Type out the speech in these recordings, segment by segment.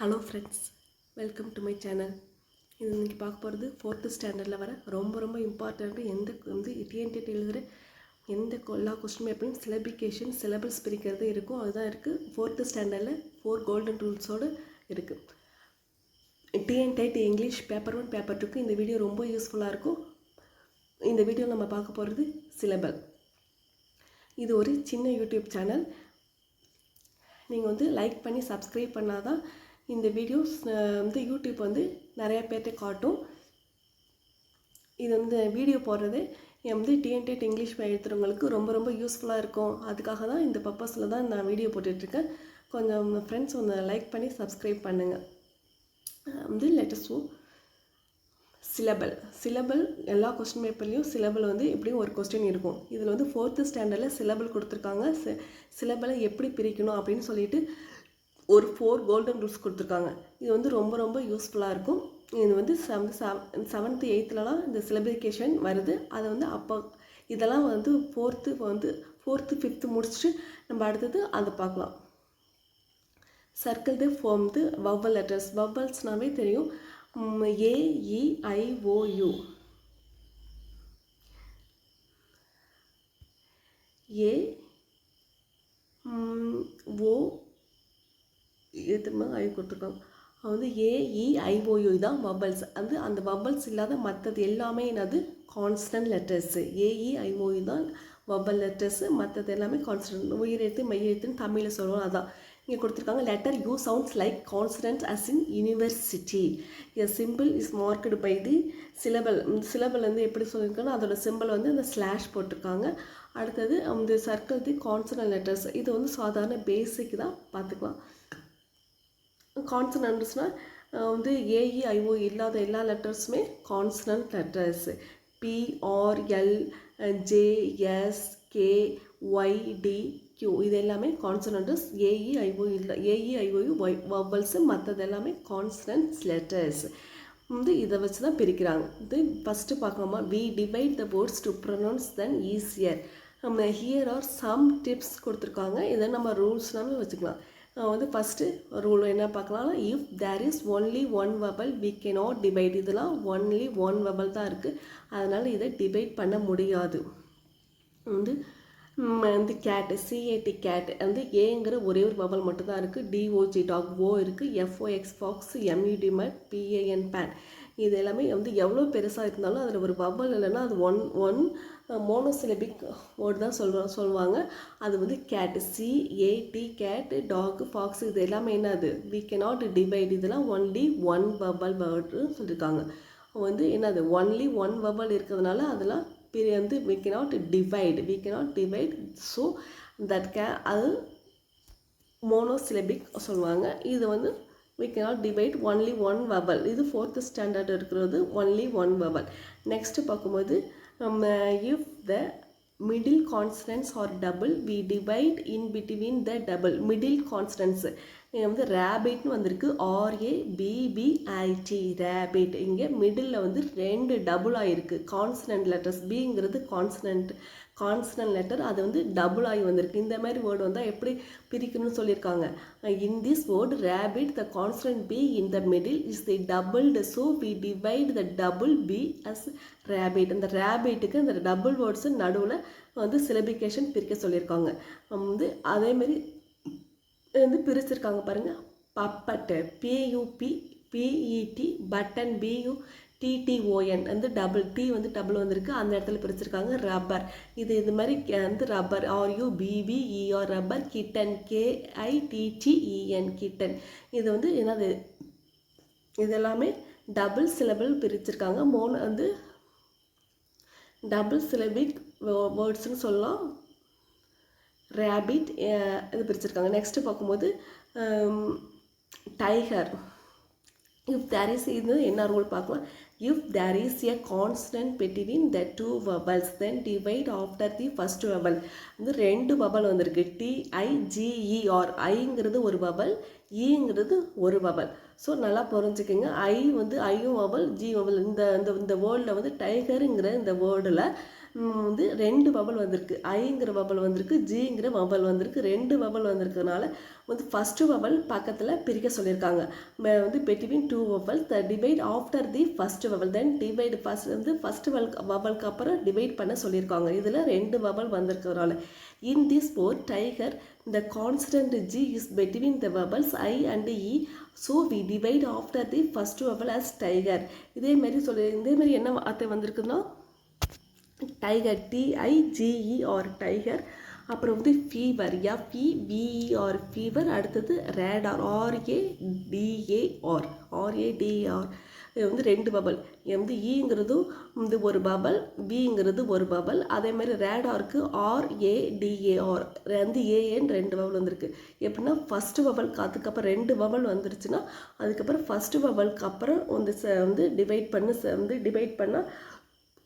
Hello friends, welcome to my channel. இது இன்றைக்கி பார்க்க போகிறது 4th ஸ்டாண்டர்டில் வர ரொம்ப இம்பார்ட்டண்ட்டு. டிஎன்டிடி எழுதுகிற எல்லா கொஸ்டின் பேப்பரையும் சிலபிகேஷன் சிலபஸ் பிரிக்கிறது இருக்கும். அதுதான் இருக்குது 4th ஸ்டாண்டர்டில் 4 கோல்டன் ரூல்ஸோடு இருக்குது. டிஎன்டிடி இங்கிலீஷ் பேப்பர் 1 பேப்பர் 2க்கு இந்த வீடியோ ரொம்ப யூஸ்ஃபுல்லாக இருக்கும். இந்த வீடியோ நம்ம பார்க்க போகிறது சிலபஸ். இது ஒரு சின்ன யூடியூப் சேனல். நீங்கள் லைக் பண்ணி சப்ஸ்கிரைப் பண்ணால் தான் இந்த வீடியோஸ் யூடியூப் நிறையா பேர்கிட்ட காட்டும். இது வீடியோ போடுறது டிஎன்டிடி இங்கிலீஷ் எழுத்துறவங்களுக்கு ரொம்ப யூஸ்ஃபுல்லாக இருக்கும். அதுக்காக தான் இந்த பர்பஸில் தான் நான் வீடியோ போட்டுட்ருக்கேன். கொஞ்சம் ஃப்ரெண்ட்ஸ் லைக் பண்ணி சப்ஸ்கிரைப் பண்ணுங்கள். லெட்டஸ் சிலபல் எல்லா கொஸ்டின் பேப்பர்லேயும் சிலபல் எப்படியும் ஒரு கொஸ்டின் இருக்கும். இதில் 4th ஸ்டாண்டர்டில் சிலபல் கொடுத்துருக்காங்க. சிலபலை எப்படி பிரிக்கணும் அப்படின்னு சொல்லிட்டு ஒரு 4 கோல்டன் ரூல்ஸ் கொடுத்துருக்காங்க. இது ரொம்ப யூஸ்ஃபுல்லாக இருக்கும். இது 7th 8thலலாம் இந்த சிலபிகேஷன் வருது. அதை அப்போ இதெல்லாம் 4th 5th முடிச்சுட்டு நம்ம அடுத்தது அதை பார்க்கலாம். Circle the form vowel letters. வவ்வல்ஸ்னாவே தெரியும். AEIOU ஐ கொடுத்துருக்காங்க. AEIOU தான் வவ்வல்ஸ். அந்த வவ்வல்ஸ் இல்லாத மற்றது எல்லாமே என்னது கான்ஸ்டன்ட் லெட்டர்ஸு. AEIOU தான் வவ்வல் லெட்டர்ஸு, மற்றது எல்லாமே கான்ஸ்டன்ட். உயிரெழுத்து மெய்யெழுத்துன்னு தமிழில் சொல்லுவோம். அதான் இங்கே கொடுத்துருக்காங்க. Letter U sounds like constant as in university. A simple is marked by the syllable. Syllable எப்படி சொல்லியிருக்காங்கன்னா அதோட சிம்பிள் இந்த ஸ்லாஷ் போட்டிருக்காங்க. அடுத்தது அந்த சர்க்கிள் தி கான்சனன்ட் லெட்டர்ஸ். இது சாதாரண பேசிக் தான், பார்த்துக்கலாம். கான்சனன்ட்ஸ்னால் AEIO இல்லாத எல்லா லெட்டர்ஸுமே கான்சனன்ட் லெட்டர்ஸ். PRL JSKYDQ இது எல்லாமே கான்சனன்ட்ஸ். AEIO இல்லை. AEIOU வவ்வல்ஸு, மற்றது எல்லாமே கான்சனன்ட் லெட்டர்ஸ். இதை வச்சு தான் பிரிக்கிறாங்க. ஃபஸ்ட்டு பார்க்கலாமா. We divide the words to pronounce them easier. Here are some tips கொடுத்துருக்காங்க. இதை நம்ம ரூல்ஸ்னாமே வச்சுக்கலாம். ஃபஸ்ட்டு ரூல் என்ன பார்க்கலாம். If there is only one vowel we cannot divide. இதெல்லாம் ஒன்லி ஒன் வவல் தான் இருக்குது, அதனால் இதை டிவைட் பண்ண முடியாது. கேட்டு CAT கேட் ஏங்கிற ஒரே ஒரு வவல் மட்டும்தான் இருக்குது. DOG டாக், ஓ இருக்குது. FOX ஃபாக்ஸ், MUD மட், PAN பேன். இது எல்லாமே எவ்வளோ பெருசாக இருந்தாலும் அதில் ஒரு வவல் இல்லைன்னா அது ஒன் மோனோசிலபிக் வேர்டு தான் சொல்லுவாங்க. அது cat, CAT cat, dog, fox இது எல்லாமே என்னது வி கேனாட் டிவைட். இதெல்லாம் ஒன்லி ஒன் வவல் வேர்டுன்னு சொல்லியிருக்காங்க. என்னது ஒன்லி ஒன் வவல் இருக்கிறதுனால அதெல்லாம் we cannot divide. So that அது மோனோசிலபிக் சொல்லுவாங்க. இது we cannot divide only one vowel. இது 4th ஸ்டாண்டர்ட் இருக்கிறது only one vowel. நெக்ஸ்ட் பார்க்கும்போது if the middle consonants are double we divide in between the double. middle consonants ரேபிட்னு வந்திருக்கு. RABBIT rabbit. இங்கே middle 2 double ஆகிருக்கு. Consonant letters. பிங்கிறது consonant letter, அது double ஆகி வந்திருக்கு. இந்த மாதிரி வேர்டு வந்தால் எப்படி பிரிக்கணும்னு சொல்லியிருக்காங்க. In this word rabbit the consonant B in the middle is the doubled. So we divide the double B as rabbit. அந்த ரேபிட்டுக்கு அந்த டபுள் வேர்ட்ஸு நடுவில் சிலபிகேஷன் பிரிக்க சொல்லியிருக்காங்க. அதேமாரி பிரிச்சிருக்காங்க பாருங்கள். Puppet PUPPET, button BUTTON double T double வந்திருக்கு. அந்த இடத்துல பிரிச்சிருக்காங்க. ரப்பர் இது மாதிரி rubber RUBBER rubber. Kitten KITTEN kitten. இது என்னது இதெல்லாமே டபுள் சிலபிள் பிரிச்சிருக்காங்க. டபுள் சிலபிக் வேர்ட்ஸ்னு சொல்லலாம். ரேபிட் இது பிரிச்சிருக்காங்க. நெக்ஸ்ட்டு பார்க்கும்போது டைகர். இஃப் தேர் இஸ் இது என்ன ரூல் பார்க்கலாம். If there is a constant between the two vowels then divide after the first vowel. 2 vowel வந்திருக்கு. TIGER. ஐங்கிறது ஒரு வவல், ஈங்கிறது ஒரு வவல். ஸோ நல்லா புரிஞ்சுக்கோங்க. ஐயும் வவல், G வவல். இந்த வேர்டில் டைகருங்கிற இந்த வேர்டில் வந்து 2 வவல் வந்திருக்கு. ஐங்கிற வவல் வந்திருக்கு, ஜிங்கிற வவல் வந்திருக்கு. 2 வவல் வந்திருக்கிறதுனால வந்து ஃபஸ்ட்டு வவல் பக்கத்தில் பிரிக்க சொல்லியிருக்காங்க. வந்து between 2 vowels the divide after the first vowel, then divide first வந்து ஃபஸ்ட்டு வவலுக்கு அப்புறம் டிவைட் பண்ண சொல்லியிருக்காங்க. இதில் 2 vowel வந்திருக்கிறதுனால in this word tiger the consonant G is between the vowels I and E, so we divide after the first vowel as tiger. இதே மாதிரி என்ன வார்த்தை வந்திருக்குன்னா டைகர் TIGER டைகர். அப்புறம் வந்து ஃபீவர் FEVER ஃபீவர். அடுத்தது ரேடார் RADAR இது வந்து 2 பபல். வந்து ஈங்கிறதும் வந்து ஒரு பபல், பிங்கிறது ஒரு பபல். அதே மாதிரி ரேடாருக்கு RADAR வந்து ஏஎன் 2 பபல் வந்திருக்கு. எப்படின்னா ஃபஸ்ட்டு பபலுக்கு அதுக்கப்புறம் 2 பபல் வந்துருச்சுன்னா அதுக்கப்புறம் ஃபஸ்ட்டு பபலுக்கு அப்புறம் வந்து டிவைட் பண்ணால்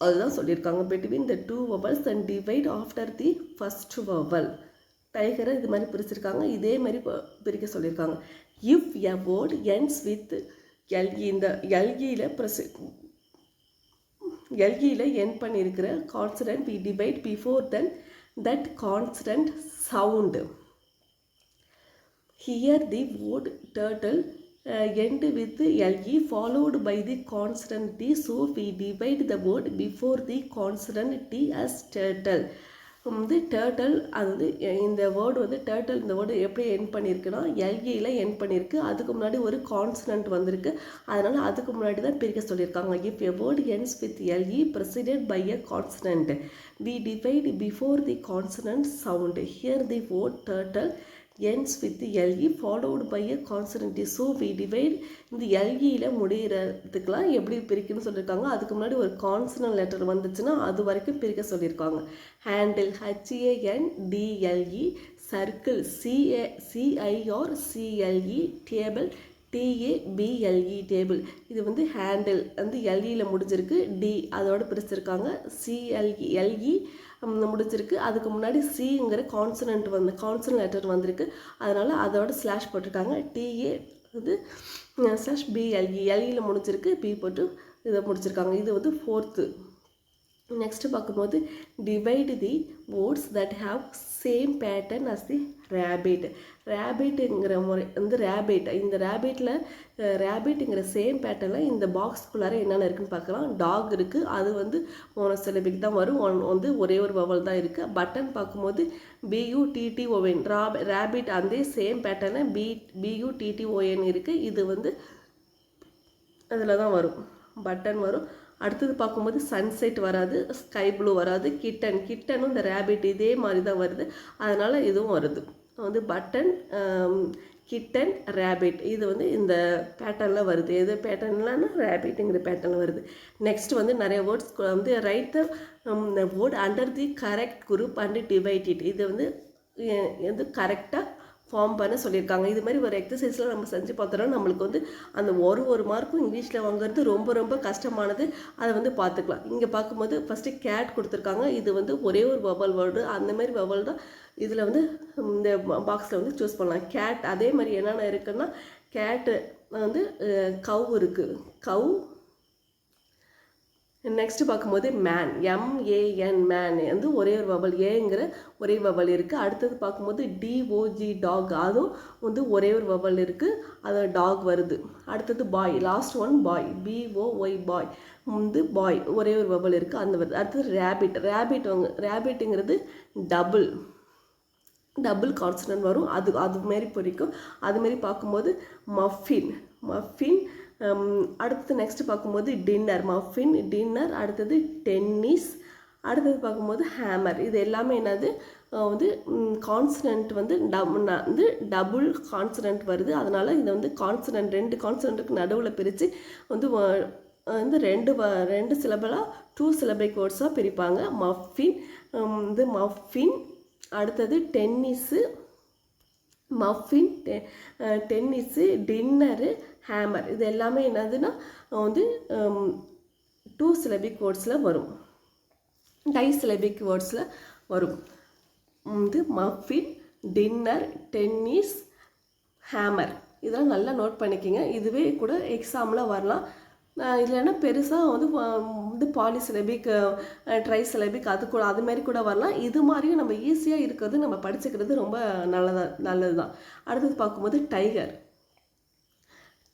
அதுதான் சொல்லியிருக்காங்க. between the 2 vowels and divide after the first vowel. டைகரை இது மாதிரி பிரிச்சிருக்காங்க. இதே மாதிரி பிரிக்க சொல்லியிருக்காங்க. if a word ends with LE, இந்த LEயில் என் பண்ணியிருக்கிற consonant we divide before then that consonant sound. Here the word turtle end with LE followed by the consonant T, so we divide the word before the consonant T as turtle. வந்து turtle, அது வந்து இந்த word வந்து turtle, இந்த word எப்படி என் பண்ணியிருக்குன்னா LEயில் என் பண்ணியிருக்கு. அதுக்கு முன்னாடி ஒரு கான்சனன்ட் வந்திருக்கு. அதனால் அதுக்கு முன்னாடி தான் பிரிக்க சொல்லியிருக்காங்க. if a word ends with LE preceded by a consonant we divide before the consonant sound. Here the word turtle ends with LE followed by a consonant, so we divide. இந்த LEயில் முடிகிறதுக்கெலாம் எப்படி பிரிக்கணும்னு சொல்லியிருக்காங்க. அதுக்கு முன்னாடி ஒரு கான்சனன்ட் லெட்டர் வந்துச்சுன்னா அது வரைக்கும் பிரிக்க சொல்லியிருக்காங்க. Handle HANDLE, circle CIRCLE, table TABLE table. இது வந்து ஹேண்டில் வந்து LEயில் முடிஞ்சிருக்கு. D அதோட பிரிச்சிருக்காங்க. LE முடிஞ்சிருக்கு. அதுக்கு முன்னாடி சிங்கிற கான்சனன்ட் லெட்டர் வந்திருக்கு. அதனால் அதோட ஸ்லாஷ் போட்டிருக்காங்க. TA வந்து /BLE LEயில் முடிஞ்சிருக்கு. B போட்டு இதை முடிச்சிருக்காங்க. இது வந்து 4th. நெக்ஸ்ட் பார்க்கும்போது divide the words that have same pattern as the ரேபிட்ங்கிற முறை வந்து இந்த ரேபிட்ங்கிற சேம் பேட்டர்னில் இந்த பாக்ஸ்குள்ளார என்னென்ன இருக்குன்னு பார்க்கலாம். டாக் இருக்குது, அது வந்து மோனோசிலபிக் தான் வரும். வந்து ஒரே ஒரு வவல் தான் இருக்குது. பட்டன் பார்க்கும்போது BUTTON ரேபிட் அந்த சேம் பேட்டர்னில் BUTTON இருக்குது. இது வந்து அதில் தான் வரும், பட்டன் வரும். அடுத்தது பார்க்கும்போது சன்செட் வராது, ஸ்கை ப்ளூ வராது. கிட்டனும் இந்த ரேபிட் இதே மாதிரி தான் வருது. அதனால் இதுவும் வருது. வந்து பட்டன், கிட்டன், ரேபிட் இது வந்து இந்த பேட்டர்னில் வருது. எது பேட்டர்ன்லன்னா ரேபிட்டுங்கிற பேட்டர்னில் வருது. நெக்ஸ்ட் வந்து நிறைய வேர்ட்ஸ் வந்து right the word under the correct group and divide it. இது வந்து கரெக்டாக ஃபார்ம் பண்ண சொல்லியிருக்காங்க. இது மாதிரி ஒரு எக்ஸசைஸில் நம்ம செஞ்சு பார்த்தோன்னா நம்மளுக்கு வந்து அந்த ஒரு மார்க்கும் இங்கிலீஷில் வாங்குறது ரொம்ப கஷ்டமானது. அதை வந்து பார்த்துக்கலாம். இங்கே பார்க்கும்போது ஃபஸ்ட்டு கேட் கொடுத்துருக்காங்க. இது வந்து ஒரே ஒரு வவல் வேர்டு, அந்த மாதிரி வவல் தான் இதில் வந்து இந்த பாக்ஸில் வந்து சூஸ் பண்ணலாம். கேட் அதே மாதிரி என்னென்ன இருக்குன்னா கேட்டு வந்து கவ் இருக்குது, கவ். நெக்ஸ்ட் பார்க்கும்போது மேன் MAN மேன் வந்து ஒரே ஒரு வவல், ஏங்கிற ஒரே வவல் இருக்குது. அடுத்தது பார்க்கும்போது DOG டாக், அதுவும் வந்து ஒரே ஒரு வவல் இருக்குது, அது டாக் வருது. அடுத்தது பாய், லாஸ்ட் ஒன் பாய் BOY பாய் வந்து பாய் ஒரே ஒரு வவல் இருக்குது, அந்த வருது. அடுத்தது ரேபிட்டுங்கிறது டபுள் கான்சனன்ட் வரும். அது மாரி பிடிக்கும். அதுமாரி பார்க்கும்போது மஃபின். அடுத்தது நெக்ஸ்ட் பார்க்கும்போது டின்னர், மஃபின் டின்னர். அடுத்தது டென்னிஸ். அடுத்தது பார்க்கும்போது ஹேமர். இது எல்லாமே என்னது வந்து கான்சனன்ட் வந்து டபுள் கான்சனன்ட் வருது. அதனால் இதை வந்து கான்சனன்ட் 2 கான்சனன்ட்டுக்கு நடுவில் பிரித்து வந்து ரெண்டு சிலபலாக 2 சிலபிக் வேர்ட்ஸாக பிரிப்பாங்க. மஃபின். அடுத்தது டென்னிஸு, டின்னரு, ஹேமர். இது எல்லாமே என்னதுன்னா வந்து 2 சிலபிக் வேர்ட்ஸில் வரும், டைசிலபிக் வேர்ட்ஸில் வரும். வந்து மஃபின், டின்னர், டென்னிஸ், ஹேமர். இதெல்லாம் நல்லா நோட் பண்ணிக்கோங்க. இதுவே கூட எக்ஸாமில் வரலாம். இல்லைன்னா பெருசாக வந்து பாலிசிலபிக் ட்ரைசிலபிக் அது கூட அது மாதிரி கூட வரலாம். இது மாதிரியும் நம்ம ஈஸியாக இருக்கிறது நம்ம படிச்சுக்கிறது ரொம்ப நல்லது தான். அடுத்தது பார்க்கும்போது டைகர்.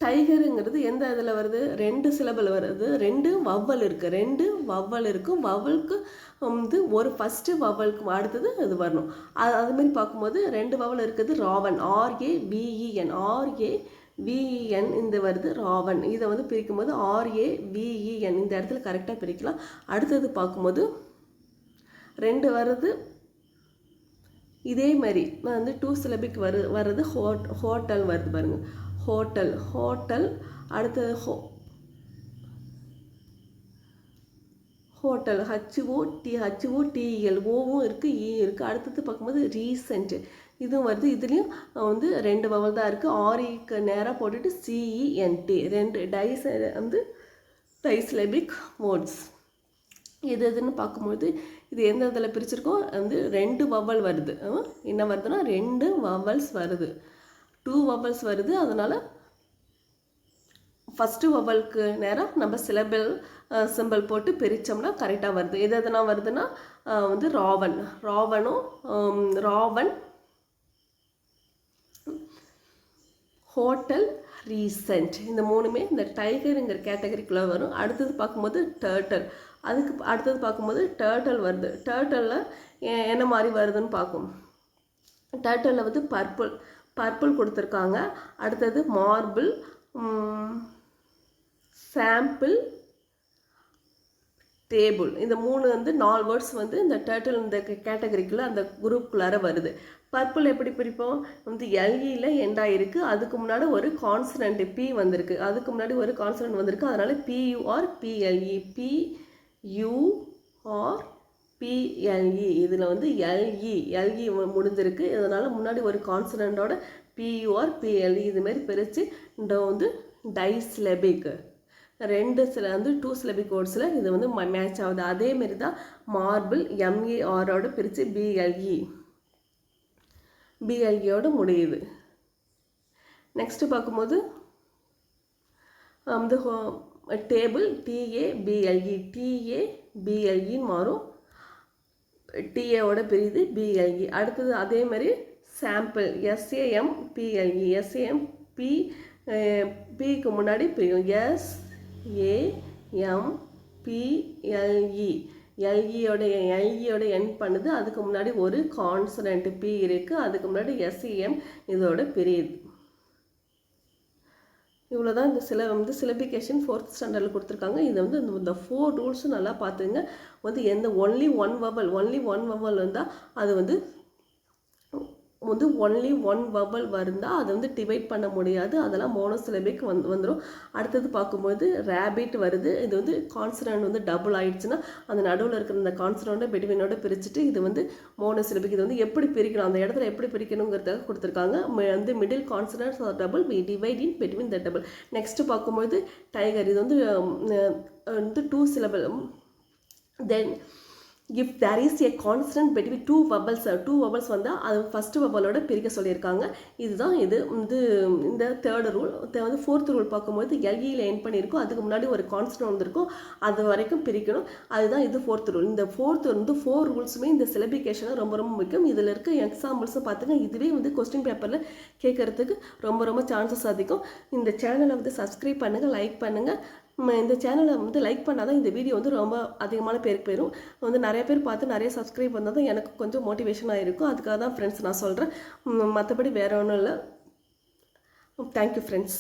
டைகருங்கிறது எந்த இதில் வருது? 2 சிலபிள் வருது, 2 வவ்வல் இருக்குது, 2 வவ்வல் இருக்கும். வவ்வலுக்கு வந்து ஒரு ஃபஸ்ட்டு வவ்வலுக்கு அடுத்தது இது வரணும். அதுமாரி பார்க்கும்போது 2 வவ்வல் இருக்குது. ராவன், RAVEN, RAVEN இந்த வருது ராவன். இதை வந்து பிரிக்கும்போது RAVEN இந்த இடத்துல கரெக்டாக பிரிக்கலாம். அடுத்தது பார்க்கும்போது 2 வருது. இதே மாதிரி வந்து 2 சிலபிக் வருது. ஹோட்டல் வருது பாருங்கள், ஹோட்டல். அடுத்தது ஹோட்டல், HOTEL, ஓவும் இருக்குது, ஈ இருக்குது. அடுத்தது பார்க்கும்போது ரீசெண்ட், இதுவும் வருது. இதுலேயும் வந்து 2 வவல் தான் இருக்குது. REக்கு நேராக போட்டுட்டு CENT, 2 வந்து டைசிலபிக் வேர்ட்ஸ். எதுன்னு பார்க்கும்போது இது எந்த இதில் பிரிச்சிருக்கோம்? வந்து 2 வவல் வருது. என்ன வருதுன்னா 2 வவல்ஸ் வருது, 2 வவல்ஸ் வருது. அதனால் ஃபஸ்ட்டு வவலுக்கு நேராக நம்ம சிம்பிள் போட்டு பிரித்தோம்னா கரெக்டாக வருது. எதுனா வருதுன்னா வந்து ராவன், ஹோட்டல், ரீசெண்ட், இந்த 3மே இந்த டைகருங்கிற கேட்டகரிக்குள்ளே வரும். அடுத்தது பார்க்கும்போது டர்ட்டல். அதுக்கு அடுத்தது பார்க்கும்போது டர்ட்டல் வருது. டர்ட்டலில் என்ன மாதிரி வருதுன்னு பார்க்கும். டர்ட்டலில் வந்து பர்பிள் கொடுத்துருக்காங்க. அடுத்தது மார்பிள், சாம்பிள், டேபிள், இந்த 3 வந்து 4 வேர்ட்ஸ் வந்து இந்த டர்ட்டில் இந்த கேட்டகரிக்குள்ளே அந்த குரூப்புக்குள்ளார வருது. பர்பிள் எப்படி பிரிப்போம்? வந்து LEயில் எண்டாக இருக்குது, அதுக்கு முன்னாடி ஒரு கான்சனண்ட் P வந்திருக்கு, அதுக்கு முன்னாடி ஒரு கான்சனண்ட் வந்திருக்கு. அதனால் PURPLE, PURPLE. இதில் வந்து LE முடிஞ்சிருக்கு. இதனால் முன்னாடி ஒரு கான்சனண்டோட PURPLE இதுமாரி பிரித்து இந்த வந்து டைசிலபிக் 2 சிலபிக் வேர்ட்ஸில் இது வந்து மேட்ச் ஆகுது. அதேமாரி தான் மார்பிள் MARஓட பிரித்து BLEயோடு முடியுது. நெக்ஸ்ட்டு பார்க்கும்போது வந்து டேபிள் TABLEன்னு மாறும், TAவோட பிரியுது BLE. அடுத்தது அதே மாதிரி சாம்பிள் SAMPLE, முன்னாடி பிரியும் SAMPLE, LEயோட எண்ட் பண்ணுது. அதுக்கு முன்னாடி ஒரு கான்சனண்ட் P இருக்குது, அதுக்கு முன்னாடி SAM இதோட பிரியுது. இவ்வளோ தான் இந்த சிலபிகேஷன் 4th ஸ்டாண்டர்டில் கொடுத்துருக்காங்க. இதை வந்து இந்த 4 ரூல்ஸும் நல்லா பார்த்துங்க. வந்து ஒன்லி ஒன் வவல் இருந்தால் அது வந்து ஒன்லி ஒன் வவல் இருந்தால் அதை வந்து டிவைட் பண்ண முடியாது, அதெல்லாம் மோனோசிலபிக் வந்துடும். அடுத்தது பார்க்கும்போது ரேபிட் வருது. இது வந்து கான்சனன்ட் வந்து டபுள் ஆயிடுச்சுன்னா அந்த நடுவில் இருக்கிற இந்த கான்சனன்ட்டை பெட்வீனோட பிரிச்சுட்டு இது வந்து மோனோசிலபிக். இது வந்து எப்படி பிரிக்கணும், அந்த இடத்துல எப்படி பிரிக்கணுங்கிறதுக்காக கொடுத்துருக்காங்க. வந்து middle consonants are double, we divide in between the double. Next பார்க்கும்போது டைகர், இது வந்து 2 syllable. Then if there is a consonant between 2 vowels வந்தால் அது ஃபஸ்ட்டு வவலோட பிரிக்க சொல்லியிருக்காங்க. இதுதான் இது வந்து இந்த 3rd ரூல். வந்து 4th ரூல் பார்க்கும்போது LEயில் எண்ட் பண்ணியிருக்கோம், அதுக்கு முன்னாடி ஒரு கான்சனன்ட் வந்திருக்கும், அது வரைக்கும் பிரிக்கணும். அதுதான் இது 4th ரூல். இந்த 4th வந்து 4 ரூல்ஸுமே இந்த சிலபிகேஷனை ரொம்ப முக்கியம். இதில் இருக்க எக்ஸாம்பிள்ஸும் பார்த்துங்க. இதுவே வந்து கொஸ்டின் பேப்பரில் கேட்குறதுக்கு ரொம்ப சான்சஸ் அதிகம். இந்த சேனலை வந்து சப்ஸ்கிரைப் பண்ணுங்கள், லைக் பண்ணுங்கள். இந்த சேனலை வந்து லைக் பண்ணால் தான் இந்த வீடியோ வந்து ரொம்ப அதிகமான பேருக்கு போயிடும். வந்து நிறைய பேர் பார்த்து நிறைய சப்ஸ்கிரைப் பண்ணால் தான் எனக்கு கொஞ்சம் மோட்டிவேஷனாக இருக்கும். அதுக்காக தான் ஃப்ரெண்ட்ஸ் நான் சொல்கிறேன், மற்றபடி வேறு ஒன்றும் இல்லை. Thank you friends.